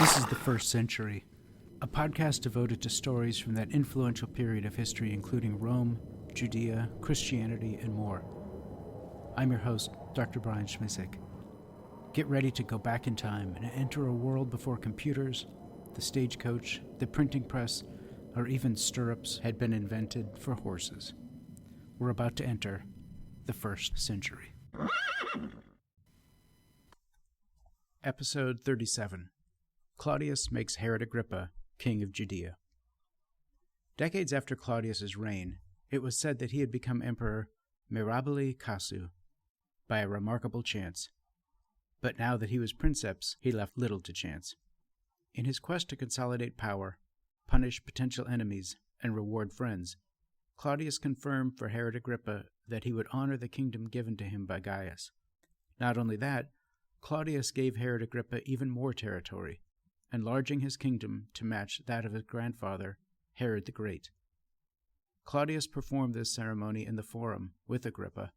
This is The First Century, a podcast devoted to stories from that influential period of history including Rome, Judea, Christianity, and more. I'm your host, Dr. Brian Schmisek. Get ready to go back in time and enter a world before computers, the stagecoach, the printing press, or even stirrups had been invented for horses. We're about to enter the first century. Episode 37. Claudius makes Herod Agrippa King of Judea. Decades after Claudius's reign, it was said that he had become emperor mirabili casu, by a remarkable chance. But now that he was princeps, he left little to chance. In his quest to consolidate power, punish potential enemies, and reward friends, Claudius confirmed for Herod Agrippa that he would honor the kingdom given to him by Gaius. Not only that, Claudius gave Herod Agrippa even more territory, enlarging his kingdom to match that of his grandfather, Herod the Great. Claudius performed this ceremony in the Forum with Agrippa,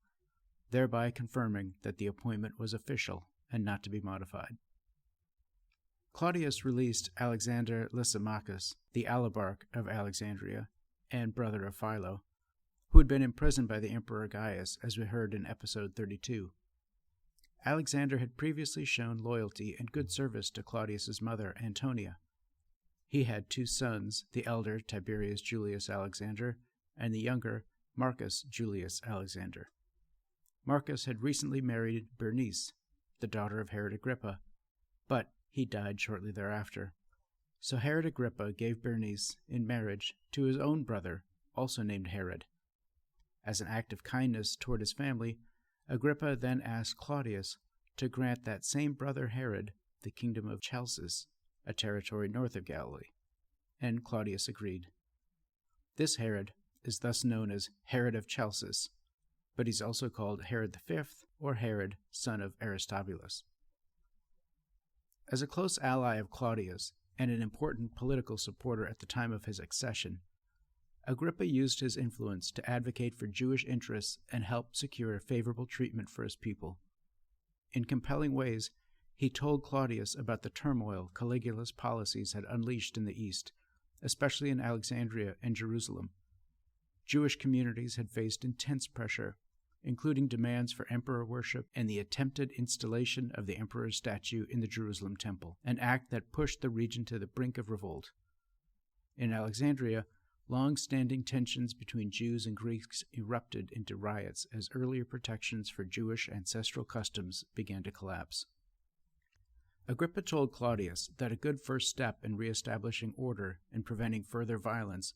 thereby confirming that the appointment was official and not to be modified. Claudius released Alexander Lysimachus, the alabarch of Alexandria and brother of Philo, who had been imprisoned by the Emperor Gaius, as we heard in episode 32. Alexander had previously shown loyalty and good service to Claudius's mother, Antonia. He had two sons, the elder Tiberius Julius Alexander and the younger Marcus Julius Alexander. Marcus had recently married Bernice, the daughter of Herod Agrippa, but he died shortly thereafter. So Herod Agrippa gave Bernice in marriage to his own brother, also named Herod. As an act of kindness toward his family, Agrippa then asked Claudius to grant that same brother Herod the kingdom of Chalcis, a territory north of Galilee, and Claudius agreed. This Herod is thus known as Herod of Chalcis, but he's also called Herod V or Herod, son of Aristobulus. As a close ally of Claudius and an important political supporter at the time of his accession, Agrippa used his influence to advocate for Jewish interests and help secure favorable treatment for his people. In compelling ways, he told Claudius about the turmoil Caligula's policies had unleashed in the East, especially in Alexandria and Jerusalem. Jewish communities had faced intense pressure, including demands for emperor worship and the attempted installation of the emperor's statue in the Jerusalem temple, an act that pushed the region to the brink of revolt. In Alexandria, long-standing tensions between Jews and Greeks erupted into riots as earlier protections for Jewish ancestral customs began to collapse. Agrippa told Claudius that a good first step in reestablishing order and preventing further violence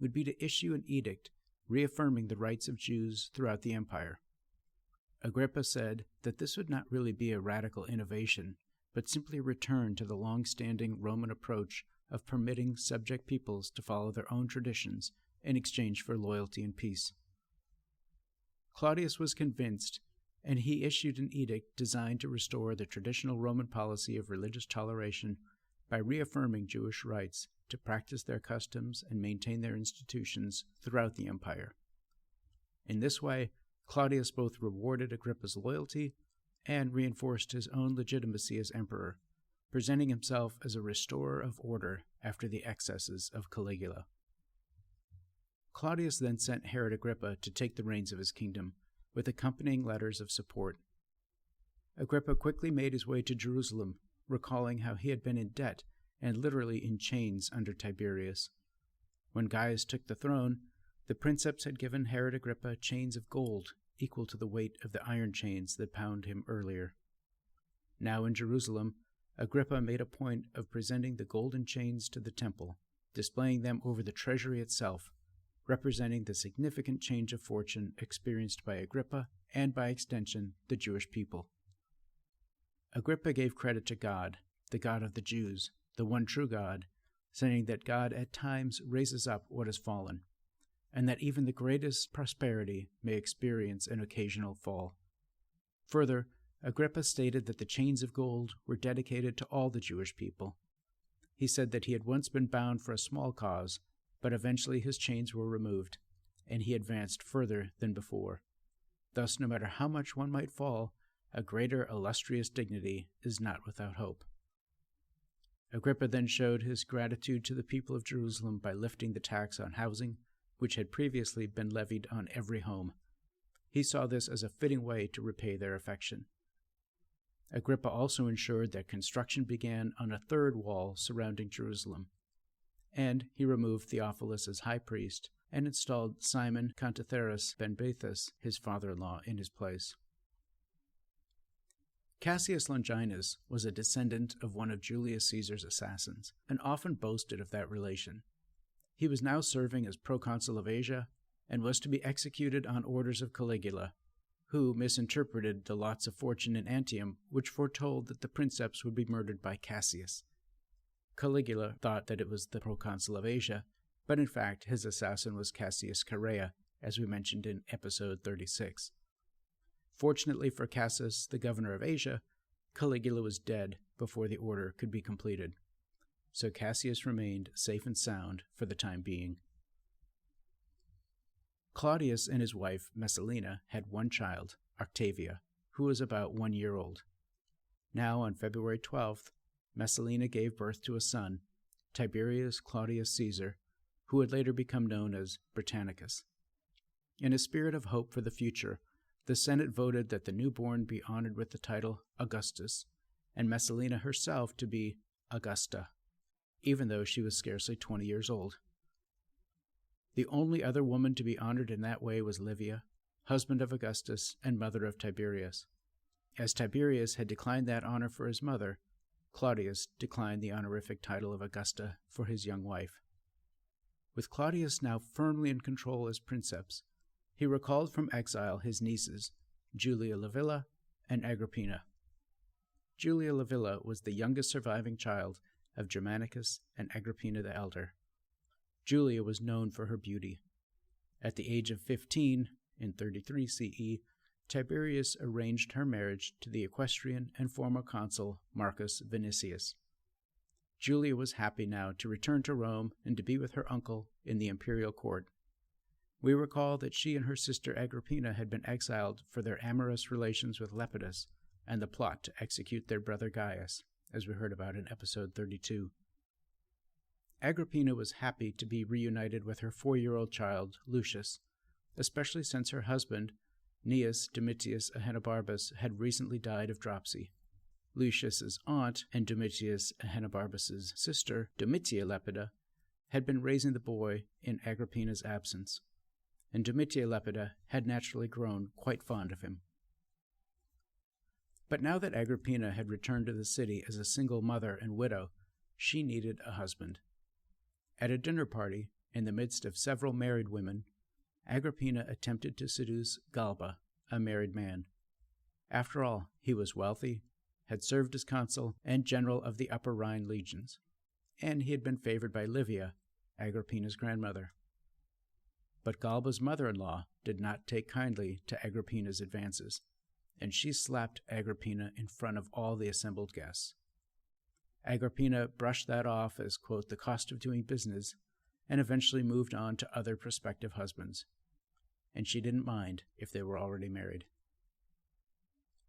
would be to issue an edict reaffirming the rights of Jews throughout the empire. Agrippa said that this would not really be a radical innovation, but simply a return to the long-standing Roman approach of permitting subject peoples to follow their own traditions in exchange for loyalty and peace. Claudius was convinced, and he issued an edict designed to restore the traditional Roman policy of religious toleration by reaffirming Jewish rights to practice their customs and maintain their institutions throughout the empire. In this way, Claudius both rewarded Agrippa's loyalty and reinforced his own legitimacy as emperor, presenting himself as a restorer of order after the excesses of Caligula. Claudius then sent Herod Agrippa to take the reins of his kingdom, with accompanying letters of support. Agrippa quickly made his way to Jerusalem, recalling how he had been in debt and literally in chains under Tiberius. When Gaius took the throne, the princeps had given Herod Agrippa chains of gold equal to the weight of the iron chains that bound him earlier. Now in Jerusalem, Agrippa made a point of presenting the golden chains to the temple, displaying them over the treasury itself, representing the significant change of fortune experienced by Agrippa and, by extension, the Jewish people. Agrippa gave credit to God, the God of the Jews, the one true God, saying that God at times raises up what has fallen, and that even the greatest prosperity may experience an occasional fall. Further, Agrippa stated that the chains of gold were dedicated to all the Jewish people. He said that he had once been bound for a small cause, but eventually his chains were removed, and he advanced further than before. Thus, no matter how much one might fall, a greater illustrious dignity is not without hope. Agrippa then showed his gratitude to the people of Jerusalem by lifting the tax on housing, which had previously been levied on every home. He saw this as a fitting way to repay their affection. Agrippa also ensured that construction began on a third wall surrounding Jerusalem, and he removed Theophilus as high priest and installed Simon Cantitheras ben Bathus, his father-in-law, in his place. Cassius Longinus was a descendant of one of Julius Caesar's assassins, and often boasted of that relation. He was now serving as proconsul of Asia, and was to be executed on orders of Caligula, who misinterpreted the lots of fortune in Antium, which foretold that the princeps would be murdered by Cassius. Caligula thought that it was the proconsul of Asia, but in fact his assassin was Cassius Chaerea, as we mentioned in episode 36. Fortunately for Cassius, the governor of Asia, Caligula was dead before the order could be completed, so Cassius remained safe and sound for the time being. Claudius and his wife, Messalina, had one child, Octavia, who was about 1 year old. Now, on February 12th, Messalina gave birth to a son, Tiberius Claudius Caesar, who would later become known as Britannicus. In a spirit of hope for the future, the Senate voted that the newborn be honored with the title Augustus, and Messalina herself to be Augusta, even though she was scarcely 20 years old. The only other woman to be honored in that way was Livia, husband of Augustus and mother of Tiberius. As Tiberius had declined that honor for his mother, Claudius declined the honorific title of Augusta for his young wife. With Claudius now firmly in control as princeps, he recalled from exile his nieces, Julia Livilla and Agrippina. Julia Livilla was the youngest surviving child of Germanicus and Agrippina the elder. Julia was known for her beauty. At the age of 15, in 33 CE, Tiberius arranged her marriage to the equestrian and former consul Marcus Vinicius. Julia was happy now to return to Rome and to be with her uncle in the imperial court. We recall that she and her sister Agrippina had been exiled for their amorous relations with Lepidus and the plot to execute their brother Gaius, as we heard about in episode 32. Agrippina was happy to be reunited with her 4-year-old child, Lucius, especially since her husband, Gnaeus Domitius Ahenobarbus, had recently died of dropsy. Lucius's aunt and Domitius Ahenobarbus's sister, Domitia Lepida, had been raising the boy in Agrippina's absence, and Domitia Lepida had naturally grown quite fond of him. But now that Agrippina had returned to the city as a single mother and widow, she needed a husband. At a dinner party, in the midst of several married women, Agrippina attempted to seduce Galba, a married man. After all, he was wealthy, had served as consul and general of the Upper Rhine legions, and he had been favored by Livia, Agrippina's grandmother. But Galba's mother-in-law did not take kindly to Agrippina's advances, and she slapped Agrippina in front of all the assembled guests. Agrippina brushed that off as, quote, the cost of doing business, and eventually moved on to other prospective husbands. And she didn't mind if they were already married.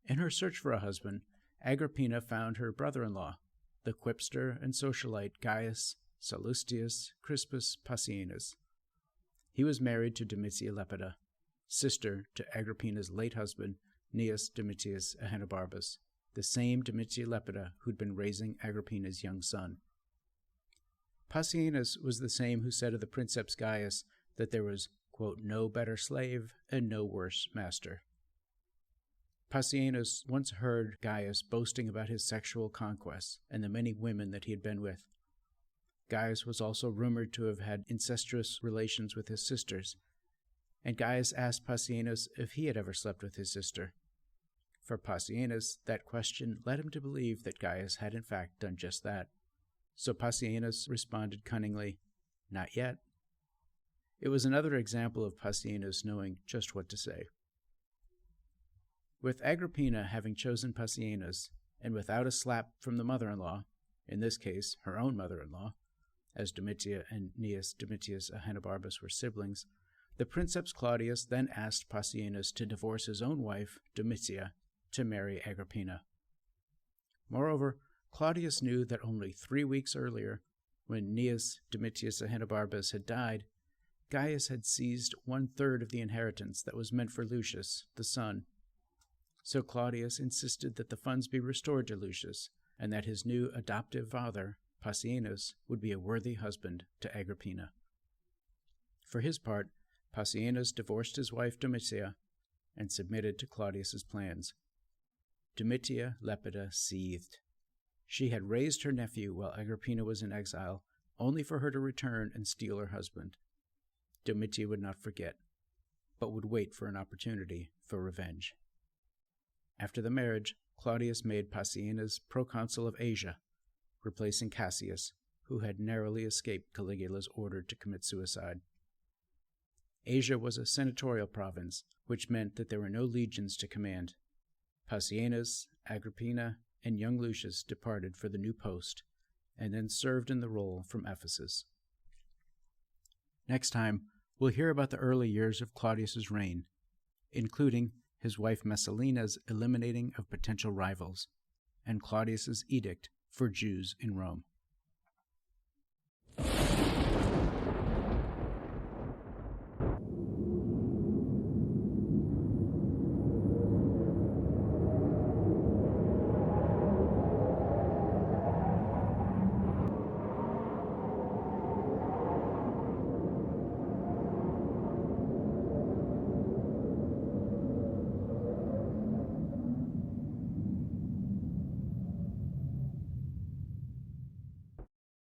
In her search for a husband, Agrippina found her brother-in-law, the quipster and socialite Gaius Sallustius Crispus Passienus. He was married to Domitia Lepida, sister to Agrippina's late husband, Gnaeus Domitius Ahenobarbus, the same Domitia Lepida who'd been raising Agrippina's young son. Passienus was the same who said of the princeps Gaius that there was, quote, no better slave and no worse master. Passienus once heard Gaius boasting about his sexual conquests and the many women that he had been with. Gaius was also rumored to have had incestuous relations with his sisters, and Gaius asked Passienus if he had ever slept with his sister. For Passienus, that question led him to believe that Gaius had in fact done just that. So Passienus responded cunningly, not yet. It was another example of Passienus knowing just what to say. With Agrippina having chosen Passienus, and without a slap from the mother-in-law, in this case her own mother-in-law, as Domitia and Gnaeus Domitius Ahenobarbus were siblings, the princeps Claudius then asked Passienus to divorce his own wife, Domitia, to marry Agrippina. Moreover, Claudius knew that only 3 weeks earlier, when Gnaeus Domitius Ahenobarbus had died, Gaius had seized 1/3 of the inheritance that was meant for Lucius, the son. So Claudius insisted that the funds be restored to Lucius, and that his new adoptive father, Passienus, would be a worthy husband to Agrippina. For his part, Passienus divorced his wife Domitia and submitted to Claudius's plans. Domitia Lepida seethed. She had raised her nephew while Agrippina was in exile, only for her to return and steal her husband. Domitia would not forget, but would wait for an opportunity for revenge. After the marriage, Claudius made Passienus proconsul of Asia, replacing Cassius, who had narrowly escaped Caligula's order to commit suicide. Asia was a senatorial province, which meant that there were no legions to command. Passienus, Agrippina, and young Lucius departed for the new post, and then served in the role from Ephesus. Next time, we'll hear about the early years of Claudius's reign, including his wife Messalina's eliminating of potential rivals, and Claudius's edict for Jews in Rome.